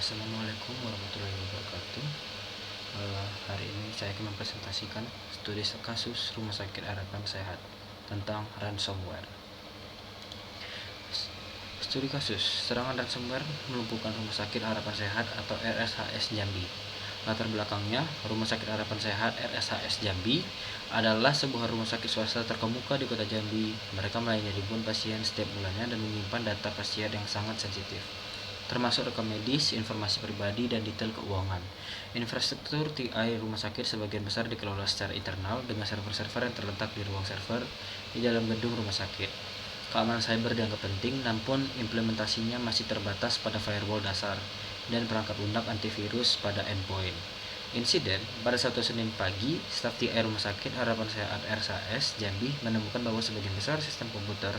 Assalamualaikum warahmatullahi wabarakatuh. Hari ini saya akan mempresentasikan studi kasus Rumah Sakit Harapan Sehat tentang ransomware. Studi kasus serangan ransomware melumpuhkan Rumah Sakit Harapan Sehat atau RSHS Jambi. Latar belakangnya, Rumah Sakit Harapan Sehat RSHS Jambi adalah sebuah rumah sakit swasta terkemuka di kota Jambi. Mereka melayani ribuan pasien setiap bulannya dan menyimpan data pasien yang sangat sensitif, termasuk rekam medis, informasi pribadi, dan detail keuangan. Infrastruktur TI rumah sakit sebagian besar dikelola secara internal dengan server-server yang terletak di ruang server di dalam gedung rumah sakit. Keamanan cyber dianggap penting, namun implementasinya masih terbatas pada firewall dasar dan perangkat lunak antivirus pada endpoint. Insiden, pada suatu Senin pagi, staf TI Rumah Sakit Harapan Sehat RSHS Jambi menemukan bahwa sebagian besar sistem komputer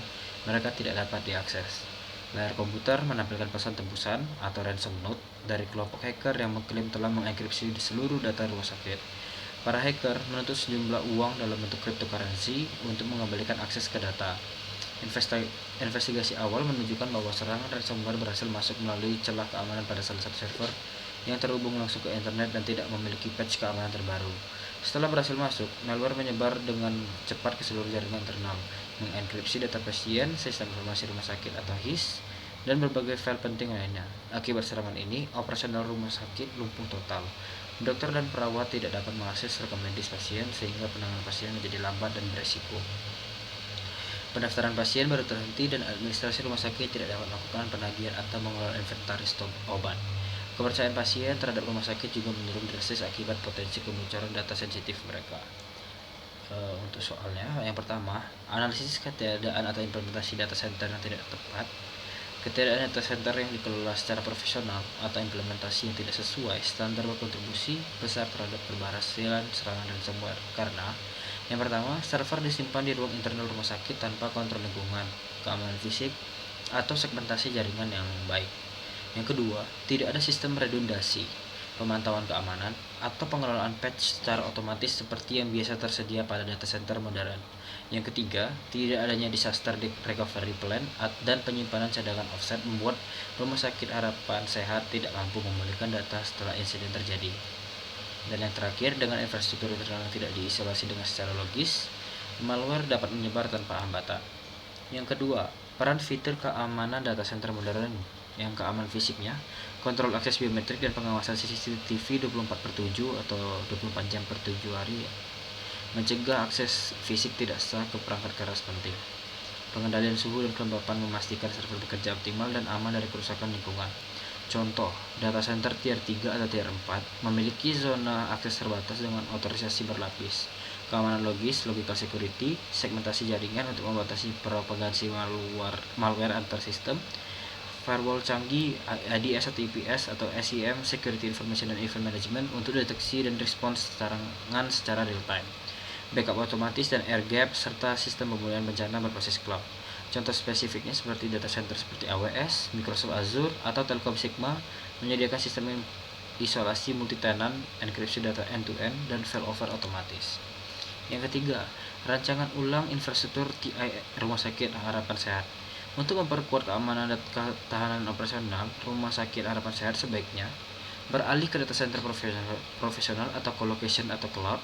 mereka tidak dapat diakses. Layar komputer menampilkan pesan tembusan atau ransom note dari kelompok hacker yang mengklaim telah mengenkripsi seluruh data rumah sakit. Para hacker menuntut sejumlah uang dalam bentuk cryptocurrency untuk mengembalikan akses ke data. Investigasi awal menunjukkan bahwa serangan ransomware berhasil masuk melalui celah keamanan pada salah satu server yang terhubung langsung ke internet dan tidak memiliki patch keamanan terbaru. Setelah berhasil masuk, malware menyebar dengan cepat ke seluruh jaringan internal, mengenkripsi data pasien, sistem informasi rumah sakit atau HIS, dan berbagai file penting lainnya. Akibat serangan ini, operasional rumah sakit lumpuh total. Dokter dan perawat tidak dapat mengakses rekam medis pasien sehingga penanganan pasien menjadi lambat dan beresiko. Pendaftaran pasien baru terhenti dan administrasi rumah sakit tidak dapat melakukan penagihan atau mengelola inventaris obat. Kepercayaan pasien terhadap rumah sakit juga menurun drastis akibat potensi kebocoran data sensitif mereka. Untuk soalnya, yang pertama, analisis ketiadaan atau implementasi data center yang tidak tepat. Ketiadaan data center yang dikelola secara profesional atau implementasi yang tidak sesuai standar berkontribusi besar terhadap keberhasilan serangan ransomware karena yang pertama, server disimpan di ruang internal rumah sakit tanpa kontrol lingkungan, keamanan fisik, atau segmentasi jaringan yang baik. Yang kedua, tidak ada sistem redundasi, pemantauan keamanan, atau pengelolaan patch secara otomatis seperti yang biasa tersedia pada data center modern. Yang ketiga, tidak adanya disaster recovery plan dan penyimpanan cadangan offset membuat Rumah Sakit Harapan Sehat tidak mampu memulihkan data setelah insiden terjadi. Dan yang terakhir, dengan infrastruktur internal yang tidak diisolasi dengan secara logis, malware dapat menyebar tanpa hambatan. Yang kedua, peran fitur keamanan data center modern yang keamanan fisiknya, kontrol akses biometrik dan pengawasan CCTV 24/7 atau 24 jam per 7 hari, mencegah akses fisik tidak sah ke perangkat keras penting. Pengendalian suhu dan kelembapan memastikan server bekerja optimal dan aman dari kerusakan lingkungan. Contoh, data center tier 3 atau tier 4 memiliki zona akses terbatas dengan otorisasi berlapis, keamanan logis, logical security, segmentasi jaringan untuk membatasi propagasi malware antar sistem, firewall canggih, IDS atau IPS atau SIM, Security Information and Event Management untuk deteksi dan respons serangan secara real time, backup otomatis dan air gap, serta sistem pemulihan bencana berbasis cloud. Contoh spesifiknya seperti data center seperti AWS, Microsoft Azure, atau Telkom Sigma menyediakan sistem isolasi multi-tenant, enkripsi data end-to-end, dan failover otomatis. Yang ketiga, rancangan ulang infrastruktur TI Rumah Sakit Harapan Sehat. Untuk memperkuat keamanan dan ketahanan operasional, Rumah Sakit Harapan Sehat sebaiknya beralih ke data center profesional atau colocation atau cloud,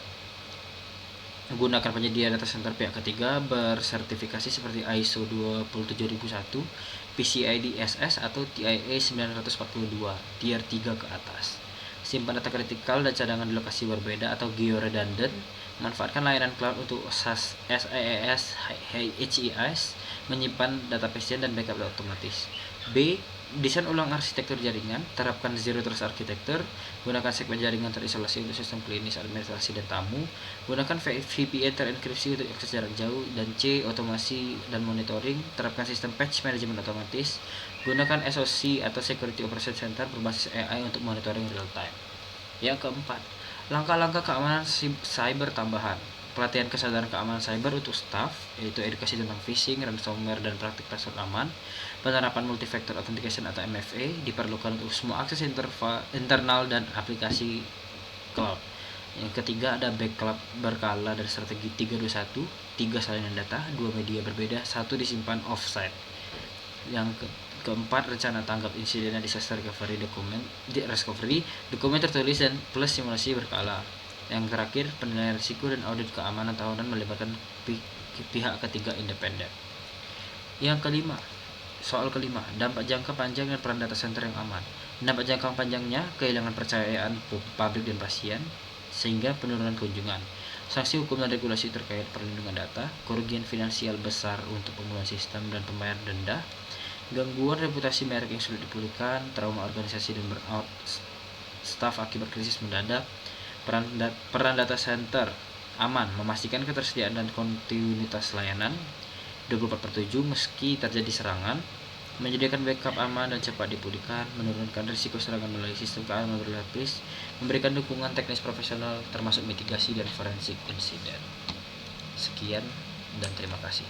menggunakan penyedia data center pihak ketiga bersertifikasi seperti ISO 27001, PCI DSS atau TIA 942, tier 3 ke atas. Simpan data kritikal dan cadangan di lokasi berbeda atau geo-redundant. Manfaatkan layanan cloud untuk SaaS, HIS, menyimpan data pasien dan backup otomatis. B. Desain ulang arsitektur jaringan, terapkan Zero Trust Architecture, gunakan segmen jaringan terisolasi untuk sistem klinis, administrasi, dan tamu, gunakan VPN terenkripsi untuk akses jarak jauh, dan C. Otomasi dan monitoring, terapkan sistem patch management otomatis, gunakan SOC atau Security Operation Center berbasis AI untuk monitoring real time. Yang keempat, langkah-langkah keamanan cyber tambahan. Pelatihan kesadaran keamanan cyber untuk staff, yaitu edukasi tentang phishing, ransomware, dan praktik password aman. Penerapan multifactor authentication atau MFA diperlukan untuk semua akses internal dan aplikasi cloud. Yang ketiga, ada backup berkala dari strategi 321, 3 salinan data, 2 media berbeda, 1 disimpan offsite. Yang Keempat, rencana tanggap insiden dan disaster recovery dokumen tertulis dan plus simulasi berkala. Yang terakhir, penilaian risiko dan audit keamanan tahunan melibatkan pihak ketiga independen. Yang kelima, soal kelima, dampak jangka panjang dan peran data center yang aman. Dampak jangka panjangnya, kehilangan percayaan publik dan pasien, sehingga penurunan kunjungan. Sanksi hukum dan regulasi terkait perlindungan data, kerugian finansial besar untuk pemulihan sistem dan pembayaran denda, gangguan reputasi merek yang sulit dipulihkan, trauma organisasi dan burnout staf akibat krisis mendadak. Peran data center aman, memastikan ketersediaan dan kontinuitas layanan 24/7 meski terjadi serangan, menyediakan backup aman dan cepat dipulihkan, menurunkan risiko serangan melalui sistem keamanan berlapis, memberikan dukungan teknis profesional termasuk mitigasi dan forensik insiden. Sekian dan terima kasih.